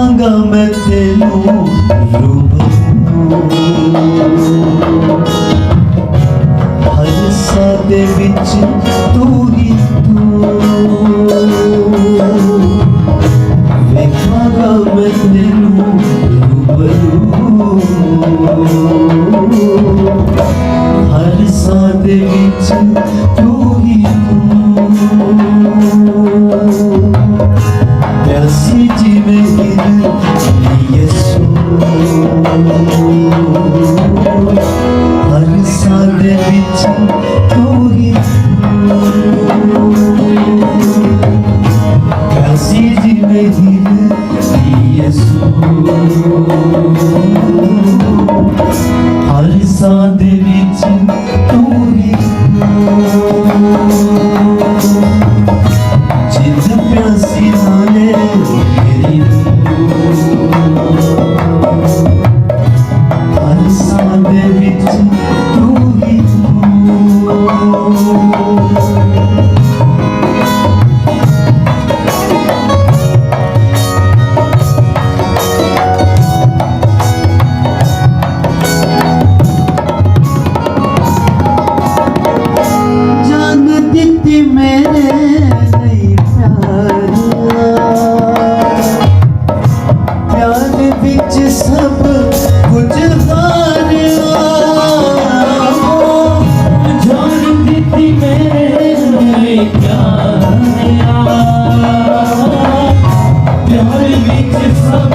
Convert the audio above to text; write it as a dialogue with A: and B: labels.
A: ਵੇਖਾਂਗਾ ਮੈਂ ਤੈਨੂੰ ਰੂਬਰੂ, ਹਰ ਸਾਹ ਦੇ ਵਿੱਚ ਤੂੰ ਹੀ ਤੂੰ। ਵੇਖਾਂਗਾ ਮੈਂ ਤੈਨੂੰ ਰੂਬਰੂ, ਹਰ ਸਾਹ ਦੇ ਵਿੱਚ ਤੂੰ ਹੀ ਤੂੰ। ਪਿਆਸੀ ਜਿਵੇਂ ਹੀਰ ਯਿਸੂ, ਹਰ ਸਾਹ ਦੇ ਵਿੱਚ ਤੂੰ ਹੀ ਤੂੰ। ਪਿਆਸੀ ਜਿਵੇਂ ਹੀਰ ਯਿਸੂ, ਹਰ ਸਾਹ ਦੇ ਵਿੱਚ ਤੂੰ ਹੀ ਤੂੰ। ਜਿੱਦ ਪਿਆਸੀ ਨਾਲੇ ਮੇਰੀ ਹਰ ਸਾਹ ਦੇ ਵਿੱਚ ਤੂੰ ਹੀ ਤੂੰ। ਜਾਨ ਦਿੱਤੀ ਮੇਰੇ ਲਈ ਪਿਆਰ ਵਿੱਚ ਸਭ ਕੁਝ ਹਾਰਿਆ। ਜਾਨ ਦਿੱਤੀ ਮੇਰੇ ਲਈ ਪਿਆਰ ਵਿੱਚ ਸਭ